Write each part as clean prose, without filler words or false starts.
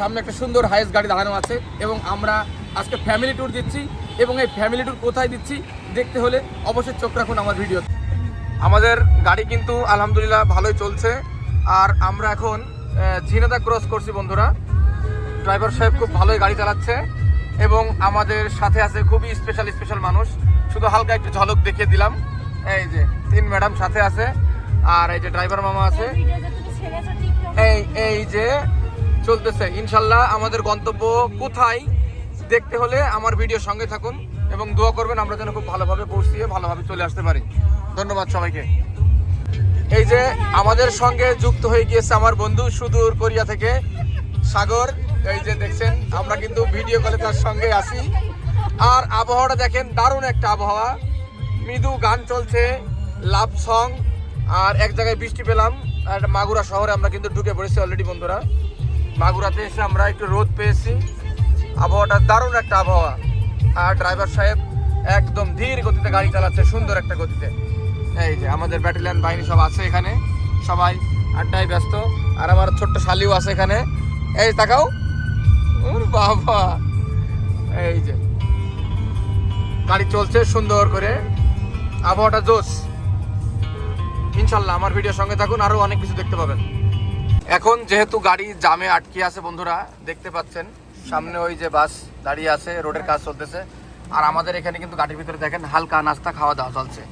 সামনে একটা সুন্দর হাইস গাড়ি দাঁড়ানো আছে এবং আমরা আজকে ফ্যামিলি ট্যুর দিচ্ছি এবং এই ফ্যামিলি ট্যুর কোথায় দিচ্ছি দেখতে হলে অবশ্যই চোখ রাখুন আমার ভিডিও। আমাদের গাড়ি কিন্তু আলহামদুলিল্লাহ ভালোই চলছে আর আমরা এখন ঝিনাইদহ ক্রস করছি বন্ধুরা। ড্রাইভার সাহেব খুব ভালোই গাড়ি চালাচ্ছে এবং আমাদের সাথে আছে খুবই স্পেশাল মানুষ। শুধু হালকা একটু ঝলক দেখিয়ে দিলাম। এই যে 3 ম্যাডাম সাথে আছে আর এই যে ড্রাইভার মামা আছে। এই যে চলতেছে ইনশাল্লাহ। আমাদের গন্তব্য কোথায় দেখতে হলে আমার ভিডিওর সঙ্গে থাকুন এবং দোয়া করবেন আমরা যেন খুব ভালোভাবে পৌঁছিয়ে ভালোভাবে চলে আসতে পারি। ধন্যবাদ সবাইকে। এই যে আমাদের সঙ্গে যুক্ত হয়ে গিয়েছে আমার বন্ধু সুদূর কোরিয়া থেকে সাগর। এই যে দেখছেন আমরা কিন্তু ভিডিও কলে তার সঙ্গে আছি আর আবহাওয়াটা দেখেন, দারুণ একটা আবহাওয়া। মৃদু গান চলছে, লাভ সং, আর এক জায়গায় বৃষ্টি পেলাম। আর মাগুরা শহরে আমরা কিন্তু ঢুকে পড়েছি অলরেডি বন্ধুরা। মাগুরাতে এসে আমরা একটু রোদ পেয়েছি, আবহাওয়াটা দারুণ একটা আবহাওয়া। আর ড্রাইভার সাহেব একদম ধীর গতিতে গাড়ি চালাচ্ছে, সুন্দর একটা গতিতে। এই যে আমাদের ব্যাটালিয়ন বাহিনী সব আছে এখানে, সবাই আড্ডায় ব্যস্ত। আর আমার ছোট্ট শালিও আছে এখানে। এই তাকাও বাবা, এই যে গাড়ি চলছে সুন্দর করে, আবহাওয়াটা জোশ। ইনশাল্লাহ আমার ভিডিওর সঙ্গে থাকুন, আরো অনেক কিছু দেখতে পাবেন। এখন যেহেতু গাড়ি জামে আটকে আছে বন্ধুরা, দেখতে পাচ্ছেন সামনে ওই যে বাস দাঁড়িয়ে আছে, রোডের কাজ চলতেছে। আর আমাদের এখানে কিন্তু গাড়ির ভিতরে দেখেন হালকা নাস্তা খাওয়া দাওয়া চলছে।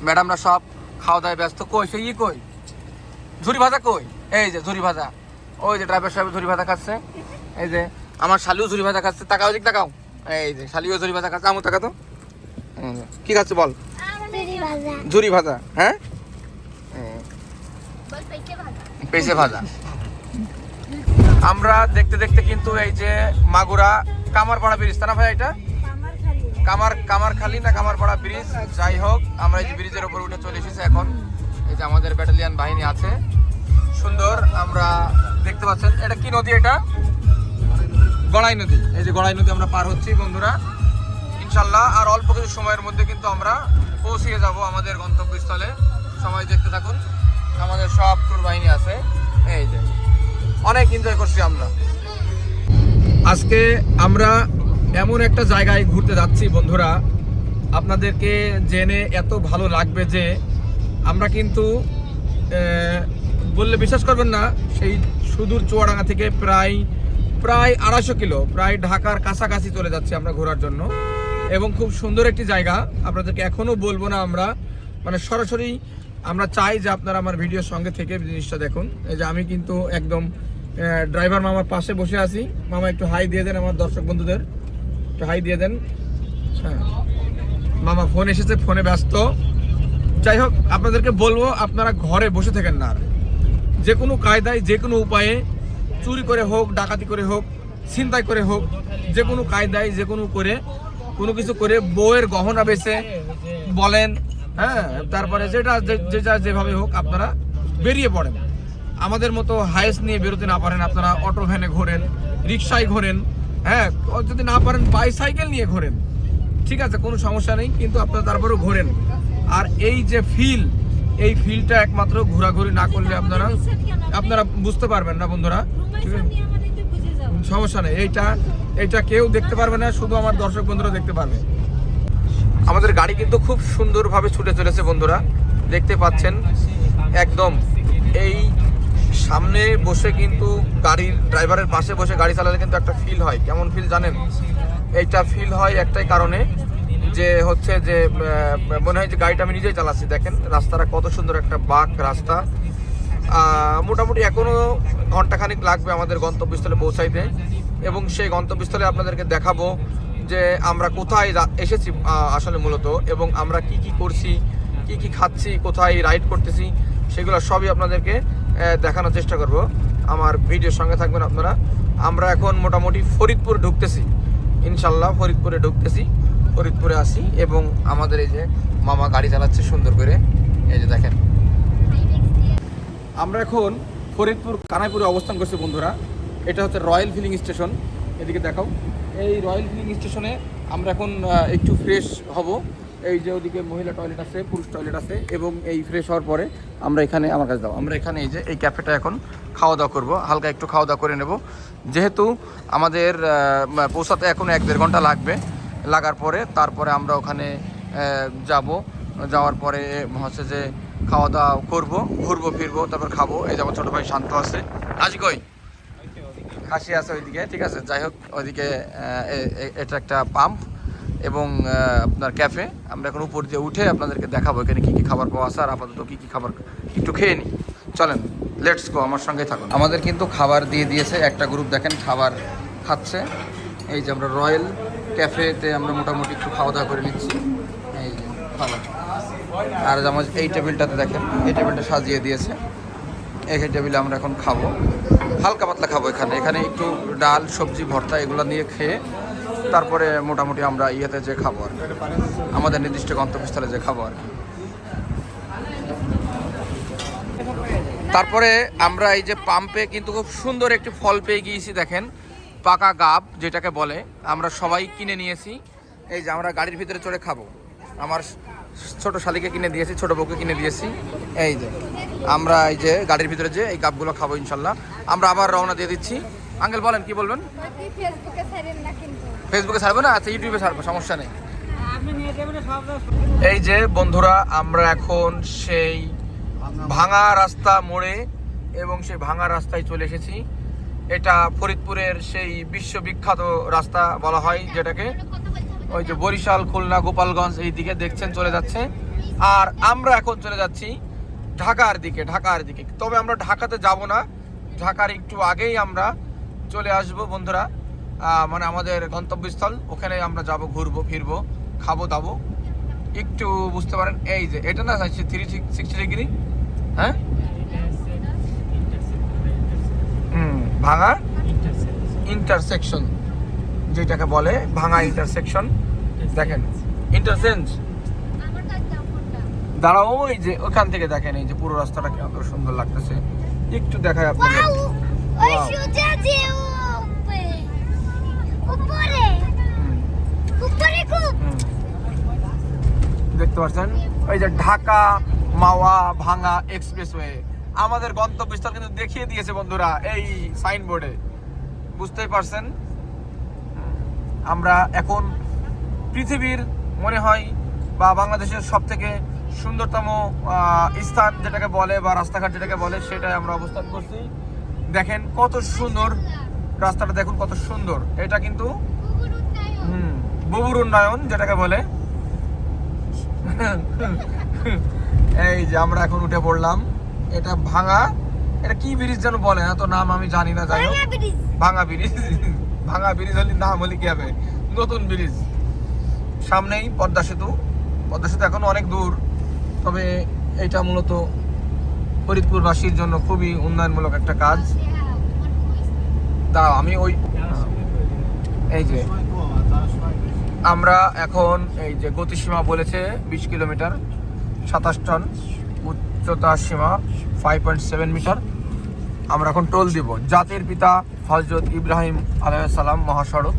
ম্যাডামরা সব খাওয়া দাওয়ায় ব্যস্ত। কই সেই কই ঝুরি ভাজা, কই এই যে ঝুরি ভাজা, ওই যে ড্রাইভার সাহেব ঝুরি ভাজা খাচ্ছে। এই যে আমার শালিও ঝুরি ভাজা খাচ্ছে, তাকাও দিক তাকাও। এই যে শালিও ঝুরি ভাজা খাচ্ছে। আমু তাকা তো কি খাচ্ছে বল? ঝুরি ভাজা। হ্যাঁ পেঁচে ভাজা। আমরা দেখতে কিন্তু এই যে মাগুরা কামারপাড়া ব্রিজ, তা না ভাই? এটা কামারখালী না কামারপাড়া ব্রিজ, যাই হোক আমরা এই যে ব্রিজের উপর উঠে চলে এসেছি এখন। এই যে আমাদের ব্যাটালিয়ন বাহিনী আছে সুন্দর। আমরা দেখতে পাচ্ছেন এটা কি নদী? এটা গড়াই নদী। এই যে গড়াই নদী আমরা পার হচ্ছি বন্ধুরা ইনশাল্লাহ। আর অল্প কিছু সময়ের মধ্যে কিন্তু আমরা পৌঁছিয়ে যাব আমাদের গন্তব্যস্থলে। সবাই দেখতে থাকুন, আমাদের সব ট্যুর বাহিনী আছে। এই যে অনেক এনজয় করছি আমরা। আজকে আমরা এমন একটা জায়গায় ঘুরতে যাচ্ছি বন্ধুরা, আপনাদেরকে জেনে এত ভালো লাগবে যে আমরা কিন্তু বললে বিশ্বাস করবেন না, সেই সুদূর চুয়াডাঙ্গা থেকে প্রায় 250 কিলো, প্রায় ঢাকার কাছাকাছি চলে যাচ্ছি আমরা ঘোরার জন্য। এবং খুব সুন্দর একটি জায়গা, আপনাদেরকে এখনও বলবো না আমরা, মানে সরাসরি আমরা চাই যে আপনারা আমার ভিডিওর সঙ্গে থেকে জিনিসটা দেখুন। এই যে আমি কিন্তু একদম ড্রাইভার মামার পাশে বসে আছি। মামা একটু হাই দিয়ে দেন আমার দর্শক বন্ধুদের, একটু হাই দিয়ে দেন। হ্যাঁ মামা ফোন এসেছে, ফোনে ব্যস্ত। যাই হোক আপনাদেরকে বলবো আপনারা ঘরে বসে থাকেন না, যে কোনো কায়দায় যে কোনো উপায়ে চুরি করে হোক, ডাকাতি করে হোক, ছিনতাই করে হোক, যে কোনো কায়দায় যে কোনো করে কোনো কিছু করে বউয়ের গহনা বেচে বলেন, হ্যাঁ তারপরে যেটা যেভাবে হোক আপনারা বেরিয়ে পড়েন। আমাদের মতো হাইস নিয়ে বেরোতে না পারেন, আপনারা অটো ভ্যানে ঘোরেন, রিক্সায় ঘোরেন, হ্যাঁ যদি না পারেন বাইসাইকেল নিয়ে ঘোরেন, ঠিক আছে কোনো সমস্যা নেই, কিন্তু আপনারা তারপরেও ঘোরেন। আর এই যে এই ফিলটা একমাত্র ঘোরাঘুরি না করলে আপনারা বুঝতে পারবেন না বন্ধুরা। সমস্যা নেই, এইটা কেউ দেখতে পারবে না, শুধু আমার দর্শক বন্ধুরা দেখতে পারবে। আমাদের গাড়ি কিন্তু খুব সুন্দরভাবে ছুটে চলেছে বন্ধুরা, দেখতে পাচ্ছেন একদম। এই সামনে বসে কিন্তু গাড়ির ড্রাইভারের পাশে বসে গাড়ি চালালে কিন্তু একটা ফিল হয়। কেমন ফিল জানেন? এইটা ফিল হয় একটাই কারণে, যে হচ্ছে যে মনে হয় যে গাড়িটা আমি নিজেই চালাচ্ছি। দেখেন রাস্তাটা কত সুন্দর, একটা বাঁক রাস্তা। মোটামুটি এখনো ঘন্টাখানিক লাগবে আমাদের গন্তব্যস্থলে পৌঁছাইতে, এবং সেই গন্তব্যস্থলে আপনাদেরকে দেখাবো যে আমরা কোথায় এসেছি আসলে মূলত, এবং আমরা কি কি করছি, কি কি খাচ্ছি, কোথায় রাইড করতেছি, সেগুলো সবই আপনাদেরকে দেখানোর চেষ্টা করব। আমার ভিডিওর সঙ্গে থাকবেন আপনারা। আমরা এখন মোটামুটি ফরিদপুর ঢুকতেছি ইনশাল্লাহ, ফরিদপুরে ঢুকতেছি, ফরিদপুরে আসি। এবং আমাদের এই যে মামা গাড়ি চালাচ্ছে সুন্দর করে, এই যে দেখেন। আমরা এখন ফরিদপুর কানাইপুরে অবস্থান করছি বন্ধুরা। এটা হচ্ছে রয়্যাল ফিলিং স্টেশন, এদিকে দেখাও। এই রয়্যাল ফিলিং স্টেশনে আমরা এখন একটু ফ্রেশ হব এই যে ওদিকে মহিলা টয়লেট আছে, পুরুষ টয়লেট আছে, এবং এই ফ্রেশ হওয়ার পরে আমরা এখানে, আমার কাছে দাও, আমরা এখানে এই যে এই ক্যাফেটা এখন খাওয়া দাওয়া করবো, হালকা একটু খাওয়া দাওয়া করে নেব, যেহেতু আমাদের পৌঁছাতে এখন 1-1.5 ঘন্টা লাগবে। লাগার পরে তারপরে আমরা ওখানে যাব, যাওয়ার পরে হচ্ছে যে খাওয়া দাওয়া করবো, ঘুরবো ফিরবো, তারপর খাবো। এই যে আমার ছোটো ভাই শান্ত আছে, আজ কই হাসি আছে ওইদিকে, ঠিক আছে। যাই হোক, ওইদিকে এটা একটা পাম্প এবং আপনার ক্যাফে। আমরা এখন উপর দিয়ে উঠে আপনাদেরকে দেখাবো এখানে কী কী খাবার পাওয়া আছে, আর আপাতত কী কী খাবার একটু খেয়ে নিই। চলেন, লেটস গো, আমার সঙ্গে থাকুন। আমাদের কিন্তু খাবার দিয়ে দিয়েছে, একটা গ্রুপ দেখেন খাবার খাচ্ছে। এই যে আমরা রয়্যাল ক্যাফেতে আমরা মোটামুটি একটু খাওয়া দাওয়া করে নিচ্ছি। এই যে খাবার, আর যেমন এই টেবিলটাতে দেখেন, এই টেবিলটা সাজিয়ে দিয়েছে। এই টেবিলে আমরা এখন খাবো, হালকা পাতলা খাবো। এখানে একটু ডাল, সবজি, ভর্তা এগুলো নিয়ে খেয়ে তারপরে মোটামুটি আমরা ইয়েতে যে খাবো আর আমাদের নির্দিষ্ট গন্তব্যস্থলে যে খাবো আর তারপরে আমরা এই যে পাম্পে কিন্তু খুব সুন্দর একটি ফল পেয়ে গিয়েছি, দেখেন পাকা গাব যেটাকে বলে, আমরা সবাই কিনে নিয়েছি। এই যে আমরা গাড়ির ভিতরে চড়ে খাবো, আমার ছোট শালিকে কিনে দিয়েছি, ছোট বউকে কিনে দিয়েছি। এই যে আমরা এই যে গাড়ির ভিতরে যে এই গাবগুলো খাবো ইনশাল্লাহ। আমরা আবার রওনা দিয়ে দিচ্ছি। আঙ্কেল বলেন, কি বলবেন? ফেসবুকে ছাড়বো না, আচ্ছা ইউটিউবে ছাড়বো, সমস্যা নেই। এই যে বন্ধুরা, আমরা এখন সেই ভাঙা রাস্তা মোড়ে, এবং সেই ভাঙা রাস্তায় চলে এসেছি। এটা ফরিদপুরের সেই বিশ্ববিখ্যাত রাস্তা বলা হয়, যেটাকে ওই যে বরিশাল, খুলনা, গোপালগঞ্জ এই দিকে দেখছেন চলে যাচ্ছে। আর আমরা এখন চলে যাচ্ছি ঢাকার দিকে। তবে আমরা ঢাকাতে যাব না, ঢাকার একটু আগেই আমরা চলে আসব বন্ধুরা, মানে আমাদের গন্তব্যস্থল, ওখানে আমরা যাব, ঘুরবো ফিরবো, খাবো দাবো, একটু বুঝতে পারেন। এই যে এটা না 360 ডিগ্রি, হ্যাঁ, ভাঙা ইন্টারসেকশন যেটাকে বলে, ভাঙা ইন্টারসেকশন। দেখেন ইন্টারচেঞ্জ, দাঁড়াও, ওই যে ওখান থেকে দেখেন এই যে পুরো রাস্তাটা কত সুন্দর লাগতেছে, একটু দেখায় আপনাদের। দেখতে পাচ্ছেন ওই যে ঢাকা মাওয়া ভাঙা এক্সপ্রেসওয়ে, আমাদের গন্তব্যস্থল কিন্তু দেখিয়ে দিয়েছে বন্ধুরা এই সাইনবোর্ডে, বুঝতেই পারছেন। আমরা এখন পৃথিবীর মনে হয় বা বাংলাদেশের সব থেকে সুন্দরতম স্থান যেটাকে বলে, বা রাস্তাঘাট যেটাকে বলে, সেটাই আমরা অবস্থান করছি। দেখেন কত সুন্দর রাস্তাটা, দেখুন কত সুন্দর। এটা কিন্তু বুবুর উন্নয়ন যেটাকে বলে। এই যে আমরা এখন উঠে পড়লাম, এটা ভাঙা, এটা কি ব্রিজ যেন বলে, তো নাম আমি জানি না, যাই হোক ভাঙা ব্রিজ। ভাঙা ব্রিজ হলে নাম হলে কি হবে, নতুন ব্রিজ। সামনেই পদ্মা সেতু এখন অনেক দূর, তবে এটা মূলত ফরিদপুরবাসীর জন্য খুবই উন্নয়নমূলক একটা কাজ। তা আমি ওই এই যে আমরা এখন এই যে গতিসীমা বলেছে 20 কিলোমিটার, 27 টন, উচ্চতা সীমা 5.7 মিটার। আমরা এখন টোল দিব জাতির পিতা হযরত ইব্রাহিম আলাইহিস সালাম মহাসড়ক,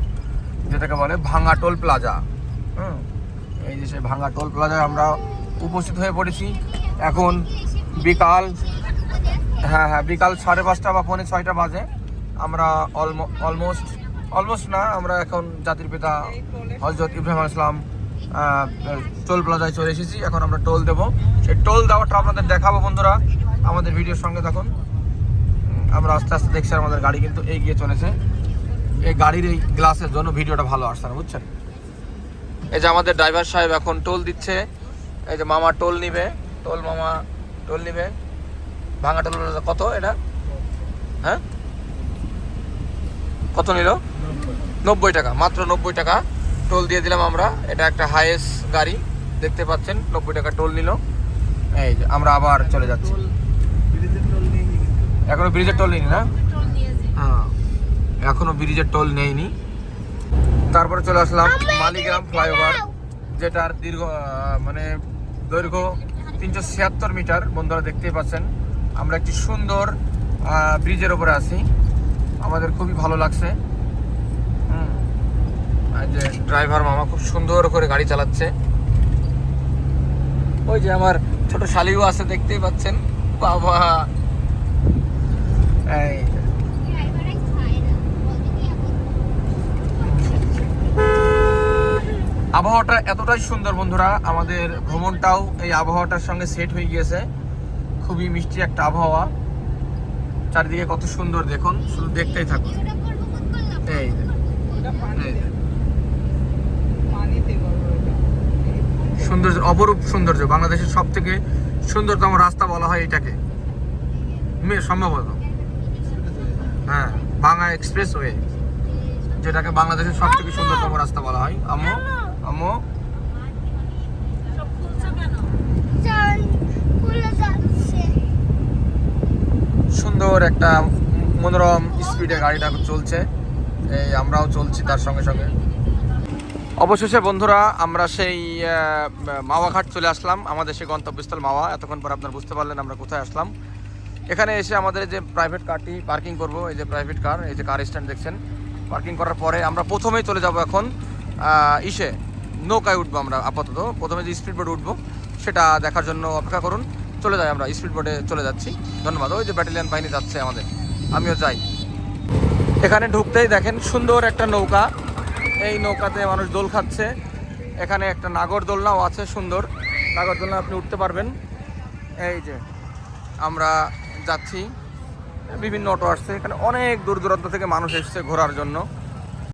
যেটাকে বলে ভাঙা টোল প্লাজা। এই যে সেই ভাঙা টোল প্লাজায় আমরা উপস্থিত হয়ে পড়েছি। এখন বিকাল বিকাল 5:30 বা 5:45 বাজে। আমরা অলমোস্ট না, আমরা এখন জাতির পিতা হযরত ইব্রাহিম আলাইহিস সালাম টোল প্লাজায় চলে এসেছি। এখন আমরা টোল দেবো, সেই টোল দেওয়াটা আপনাদের দেখাবো বন্ধুরা, আমাদের ভিডিওর সঙ্গে থাকুন। আমরা আস্তে আস্তে দেখছি আমাদের গাড়ি কিন্তু এগিয়ে চলেছে। এই গাড়ির এই গ্লাসের জন্য ভিডিওটা ভালো আসছে না, বুঝছেন। এই যে আমাদের ড্রাইভার সাহেব এখন টোল দিচ্ছে। এই যে মামা টোল নিবে, মামা টোল নিবে। ভাঙা টোল কত এটা, হ্যাঁ কত নিল? 90 টাকা, মাত্র 90 টাকা টোল দিয়ে দিলাম আমরা। এটা একটা হাইয়েস্ট গাড়ি, দেখতে পাচ্ছেন, 90 টাকা টোল নিল। এই যে আমরা আবার চলে যাচ্ছি। এখনো ব্রিজের টোল নেই না? হ্যাঁ, এখনো ব্রিজের টোল নেইনি। তারপরে চলে আসলাম মালিগ্রাম ফ্লাইওভার, যেটার দৈর্ঘ্য 376 মিটার। বন্ধুরা দেখতেই পাচ্ছেন, আমরা একটি সুন্দর ব্রিজের ওপরে আছি, আমাদের খুবই ভালো লাগছে। যে ড্রাইভার মামা খুব সুন্দর করে গাড়ি চালাচ্ছে। ওই যে আমার ছোট শালিও আছে, দেখতেই পাচ্ছেন। বাবা এই আবহাওয়াটা এতটাই সুন্দর বন্ধুরা, আমাদের ভ্রমণটাও এই আবহাওয়াটার সঙ্গে সেট হয়ে গিয়েছে। খুবই মিষ্টি একটা আবহাওয়া, চারিদিকে কত সুন্দর দেখুন, শুধু দেখতেই থাকুন। এই যে, এই যে। সৌন্দর্য, অপরূপ সৌন্দর্য, বাংলাদেশের সব থেকে সুন্দরতম রাস্তা বলা হয় এটাকে সম্ভবত। হ্যাঁ, বাংলা এক্সপ্রেসওয়ে, যেটাকে বাংলাদেশের সব থেকে সুন্দরতম রাস্তা বলা হয়। আম্মু আম্মু সুন্দর একটা মনোরম স্পিডে গাড়িটা চলছে, এই আমরাও চলছি তার সঙ্গে সঙ্গে। অবশেষে বন্ধুরা আমরা সেই মাওয়া ঘাট চলে আসলাম, আমাদের সেই গন্তব্যস্থল মাওয়া। এতক্ষণ পর আপনারা বুঝতে পারলেন আমরা কোথায় আসলাম। এখানে এসে আমাদের যে প্রাইভেট কারটি পার্কিং করব, এই যে প্রাইভেট কার, এই যে কার স্ট্যান্ড দেখছেন, পার্কিং করার পরে আমরা প্রথমেই চলে যাব এখন নৌকায় উঠবো। আমরা আপাতত প্রথমে যে স্পিড বোটে উঠবো সেটা দেখার জন্য অপেক্ষা করুন। চলে যাই, আমরা স্পিড বোটে চলে যাচ্ছি। ধন্যবাদ। ওই যে ব্যাটালিয়ন বাহিনী যাচ্ছে আমাদের, আমিও যাই। এখানে ঢুকতেই দেখেন সুন্দর একটা নৌকা, এই নৌকাতে মানুষ দোল খাচ্ছে। এখানে একটা নাগরদোলনাও আছে, সুন্দর নাগরদোলনা, আপনি উঠতে পারবেন। এই যে আমরা যাচ্ছি, বিভিন্ন অটো আসছে, এখানে অনেক দূর দূরান্ত থেকে মানুষ এসছে ঘোরার জন্য।